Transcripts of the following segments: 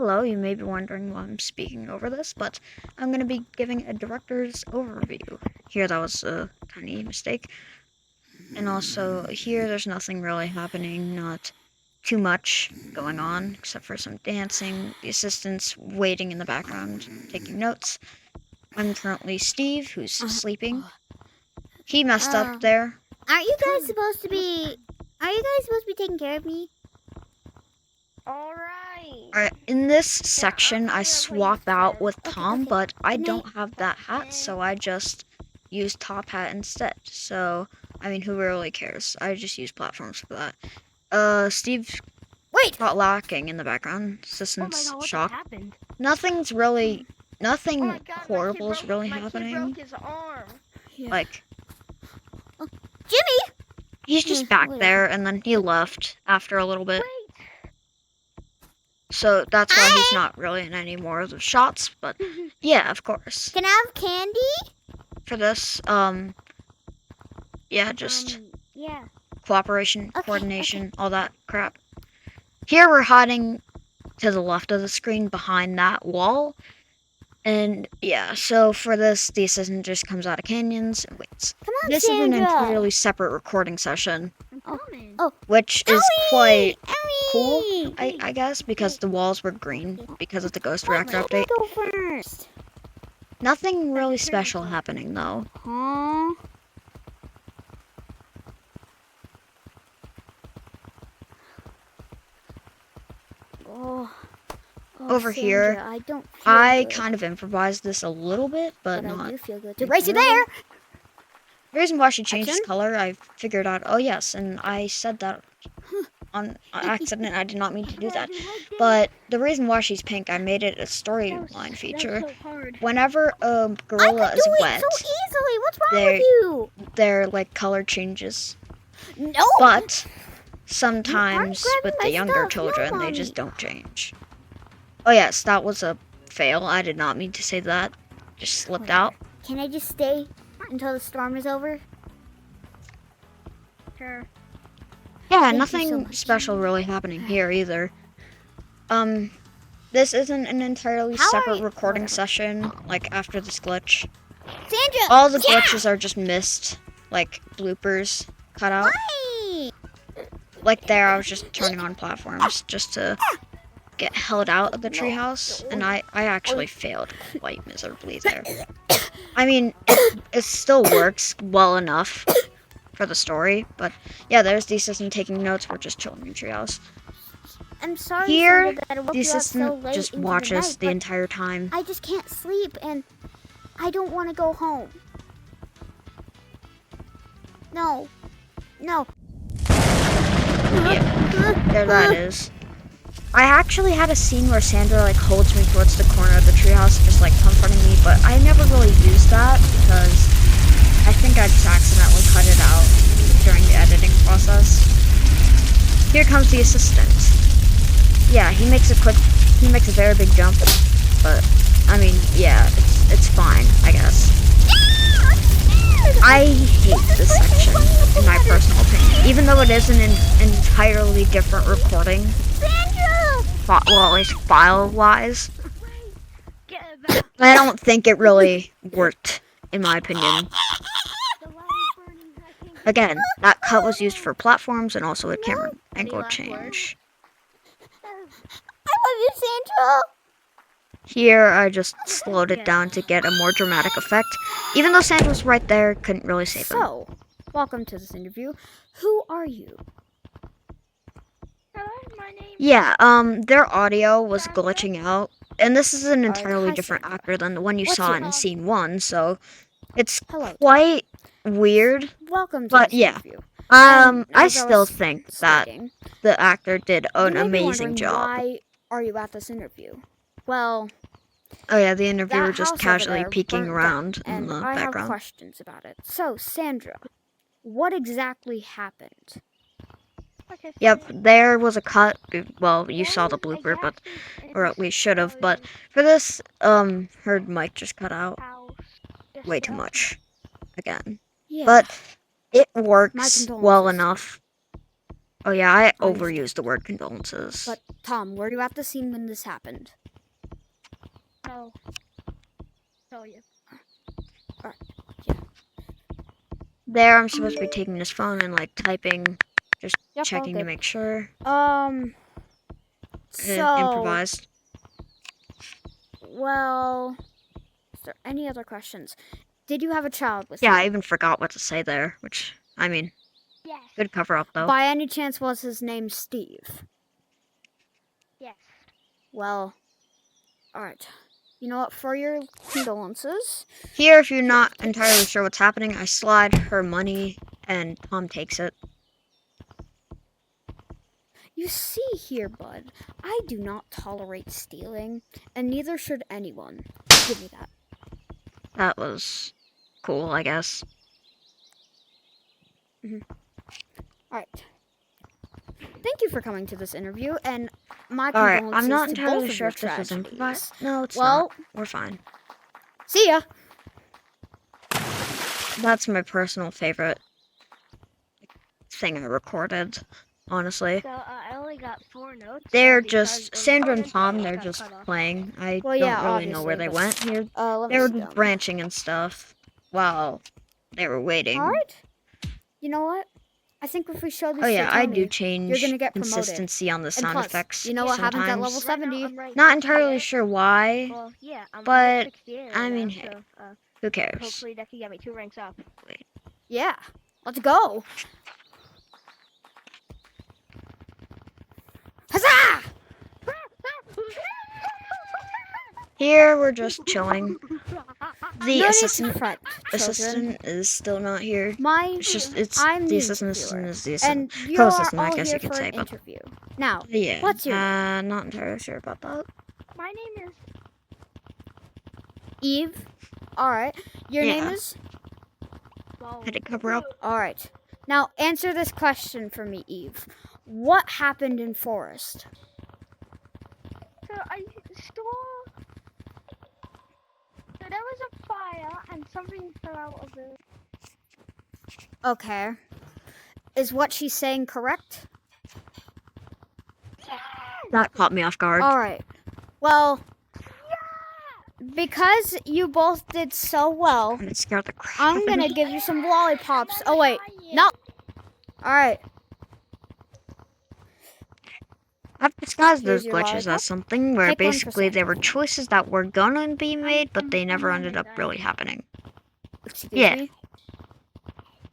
Hello, you may be wondering why I'm speaking over this, but I'm going to be giving a director's overview. Here, that was a tiny mistake. And also, here, there's nothing really happening, not too much going on, except for some dancing, the assistants waiting in the background, taking notes. I'm currently Steve, who's sleeping. He messed up there. Aren't you guys supposed to be taking care of me? Alright, in this section, I swap out with Tom, but I don't have that hat, so I just use top hat instead. So, I mean, who really cares? I just use platforms for that. Steve got lacking in the background. Assistant's shocked. Nothing horrible is really happening. Like, Jimmy! he's just back there, and then he left after a little bit. So that's why he's not really in any more of the shots, but yeah, of course. Can I have candy? For this, yeah, just cooperation, coordination, all that crap. Here we're hiding to the left of the screen behind that wall. And yeah, so for this, the assistant just comes out of canyons and waits. Come on, this Sandra. is an entirely separate recording session, Oh. which is quite cool, Ellie! I guess, because the walls were green because of the Ghost Reactor update. Go first. Nothing really special happening though. Huh? Over Sandra, here, I don't feel I good. kind of improvised this a little bit, but not. I do feel good. Right you there! The reason why she changed color, I figured out. Oh yes, and I said that on accident. I did not mean to do that. But the reason why she's pink, I made it a storyline feature. Whenever a gorilla is wet, so easily. What's wrong with you? Their like color changes. No. But sometimes with the younger stuff. children, No, they just don't change. Oh yes, that was a fail. I did not mean to say that. Just slipped out. Can I just stay until the storm is over? Sure. Yeah, Thank you nothing so much. special really happening here either. This isn't an entirely separate recording session, like after this glitch. Sandra! All the glitches are just missed, like bloopers cut out. Why? Like there, I was just turning on platforms just to get held out of the treehouse, and I actually failed quite miserably there. I mean, it still works well enough for the story, but yeah, there's the assistant taking notes. We're just chilling in treehouse. I'm sorry, Here, Sandra, that I woke the you up so assistant late just into watches night, the but entire time. I just can't sleep, and I don't want to go home. No. Yeah, there that is. I actually had a scene where Sandra like holds me towards the corner of the treehouse, just like comforting me, but I never really used that because I think I just accidentally cut it out during the editing process. Here comes the assistant. Yeah, he makes a very big jump, but I mean, yeah, it's fine, I guess. I hate this section, in my personal opinion, even though it is an entirely different recording. Well, at least file-wise. I don't think it really worked, in my opinion. Again, that cut was used for platforms and also a camera angle change. I love you, Sandra. Here, I just slowed it down to get a more dramatic effect. Even though Sandra was right there, couldn't really save him. So, welcome to this interview. Who are you? Yeah, their audio was glitching out, and this is an entirely different actor than the one you saw in scene 1, so it's quite weird. Welcome to but this yeah, interview. I still think that the actor did an amazing job. Why are you at this interview? Well, oh yeah, the interviewer just house casually over there peeking burnt around down, in the and I have background. questions about it. So, Sandra, what exactly happened? Yep, there was a cut. Well, you saw the blooper, but or at least should have. But for this, her mic just cut out way too much again. Yeah. But it works well enough. Oh yeah, I Understand. overused the word condolences. But Tom, were you at the scene when this happened? No. Tell you. There, I'm supposed to be taking this phone and like typing, just Yep, all checking to good. make sure. So Improvised. well, is there any other questions? Did you have a child with Yeah, you? I even forgot what to say there, which, I mean, Yes. good cover up though. By any chance was his name Steve? Yes. Well, alright. You know what, for your condolences. Here, if you're not entirely sure what's happening, I slide her money and Tom takes it. You see here, bud, I do not tolerate stealing, and neither should anyone. Give me that. That was cool, I guess. Alright. Thank you for coming to this interview, and my Alright, condolences I'm not to entirely both of sure your if this was tragedies. improvised. No, it's Well, not. We're fine. see ya! That's my personal favorite thing I recorded, honestly. So I only got 4 notes. They're because just, it was Sandra and important Tom, that they're got just cut off. playing. I Well, don't yeah, really know where they obviously, went. let They me were see just them. branching and stuff while they were waiting. Alright. You know what? I think if we show these Oh to yeah, I do Tony, change you're gonna get promoted. consistency on the And sound plus, effects you know what happens at level sometimes. Right now, 70? I'm ranked Not entirely 68. sure why, Well, yeah, I'm but, 68 right I mean, now, hey, so who cares? hopefully that can get me 2 ranks up. Yeah. Let's go. Huzzah! Here, we're just chilling. The No assistant need to fret, children. assistant is still not here. My, It's just, I'm the the assistant interviewer, is the and you are co-assistant, I all guess here you could for say, an but interview. Now, yeah, what's your name? not entirely sure about that. My name is... Eve. All right. Your name Yeah. is. Well, Had to cover up. All right. Now answer this question for me, Eve. What happened in Forest? So I saw... So there was a fire and something fell out of it. Okay. Is what she's saying correct? That caught me off guard. All right. Well, because you both did so well, And it scared the crap I'm out of gonna me. give you some lollipops. Oh wait, no. All right. I've disguised Here's those your glitches lollipop. as something where Take one for basically they were Santa. choices that were gonna be made, but they never ended up really happening. Yeah. Me?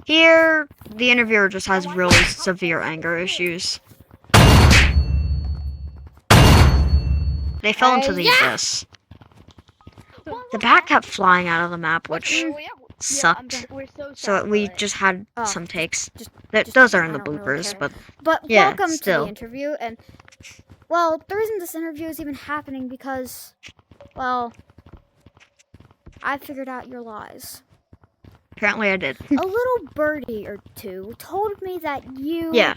Here, the interviewer just has really severe anger issues. They fell into the abyss. The bat kept flying out of the map, which sucked. We're so So sorry we for it. just had Oh, some takes. just Those are in I the don't really bloopers, care. but But yeah, welcome to still. the interview, and well, the reason this interview is even happening because, well, I figured out your lies. Apparently I did. A little birdie or two told me that you. Yeah,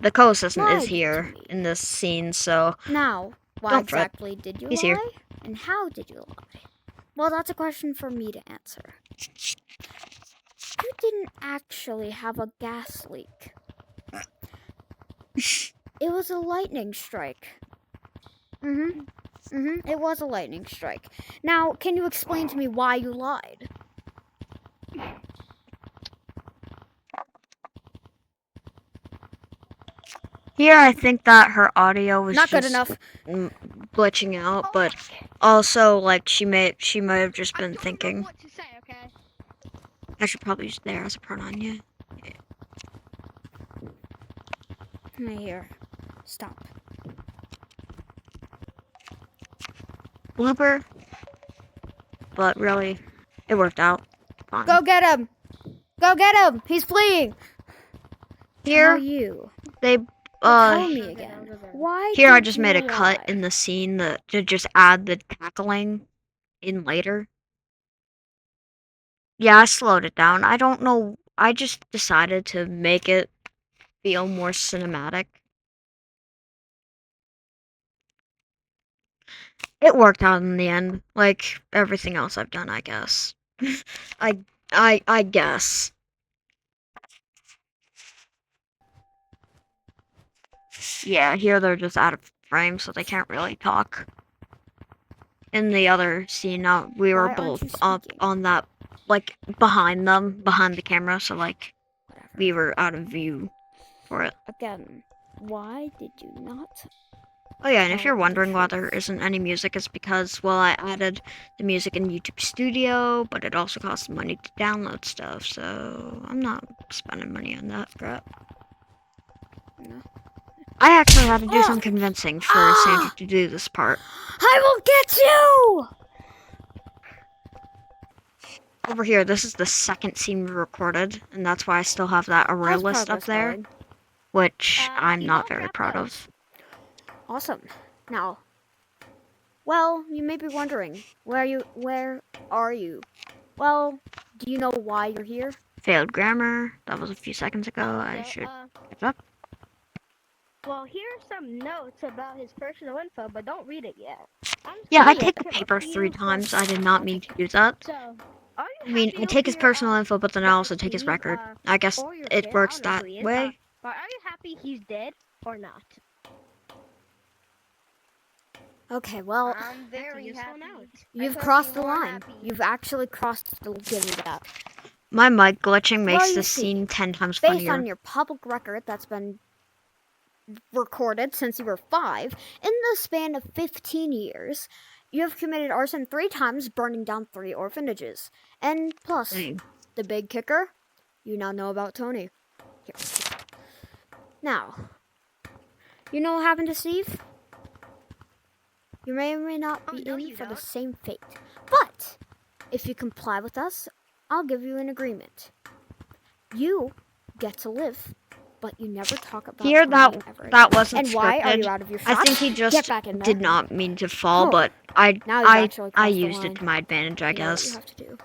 the co-assistant is lied here to me. in this scene, so Now, why Don't fret. exactly did you He's lie? here. And how did you lie? Well, that's a question for me to answer. You didn't actually have a gas leak. It was a lightning strike. It was a lightning strike. Now, can you explain to me why you lied? here I think that her audio was Not good just enough. glitching out, but also like she might have just been thinking. What to say, okay? I should probably use there as a pronoun, yeah. Here, stop. Blooper, but really, it worked out. Fine. Go get him! Go get him! He's fleeing! Now Here, you. they Tell me again. Why here I did just you made a lie? cut in the scene to just add the cackling in later. Yeah, I slowed it down. I don't know. I just decided to make it feel more cinematic. It worked out in the end, like everything else I've done, I guess. I guess. yeah, here they're just out of frame, so they can't really talk. In the other scene, we were Why aren't both you up speaking? on that, like, behind them, behind the camera, so, like, Whatever. we were out of view for it. Again, why did you not? Oh yeah, and if tell you're the wondering why there truth? isn't any music, it's because, well, I added the music in YouTube Studio, but it also costs money to download stuff, so I'm not spending money on that crap. No. I actually had to do Ah! some convincing for Sandra to do this part. I will get you! Over here, this is the second scene we recorded, and that's why I still have that array How's list up progress there, going? which I'm He's not all very capped proud up. of. Awesome. Now, well, you may be wondering, where are you? Well, do you know why you're here? Failed grammar, that was a few seconds ago, I No, should catch up. well, here's some notes about his personal info, but don't read it yet. I'm just Yeah, gonna I Not take yet. the ask him a paper few 3 times, I did questions. not mean to do that. So, are I you mean, happy I you're take his here, personal info, but then I also take his Steve, record. I guess or your it kid? works I don't know that who he is. way. But are you happy he's dead or not? Okay, well, I'm very happy. you've crossed the line. You've actually crossed the give me that. My mic glitching makes Well, you this see, scene 10 times Based funnier. on your public record that's been recorded since you were 5, in the span of 15 years, you have committed arson 3 times, burning down 3 orphanages. And plus, Dang. the big kicker, you now know about Tony. Here. Now, you know what happened to Steve? You may or may not be no, in you for the don't. same fate. But, if you comply with us, I'll give you an agreement. You get to live, but you never talk about Here, Tony ever that again. wasn't And why are you scripted. out of your I shot? think he Get just back in there. did not mean to fall, Oh, but now you've actually I crossed the used it line. to my advantage, I You know what you guess. have to do.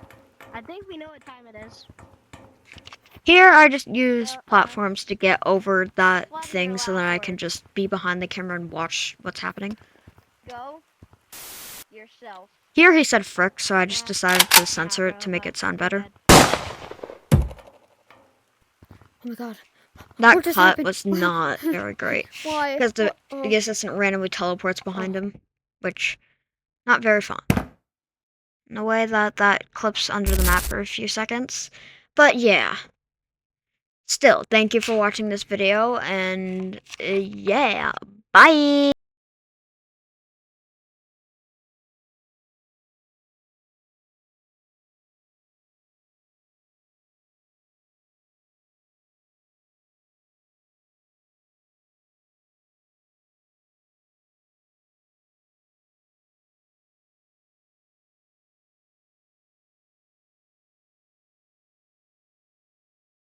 I think we know what time it is. Here, I just use Uh, uh. platforms to get over that What are thing your so that last I can words? just be behind the camera and watch what's happening. Go yourself. Here he said frick, so I just Yeah. decided to censor it to bro, make it sound you're better. dead. Oh my god. That What just cut happened? was not very great. Why? Because the Oh. assistant randomly teleports behind him, which, not very fun. In a way that clips under the map for a few seconds. But yeah. Still, thank you for watching this video, and yeah, bye!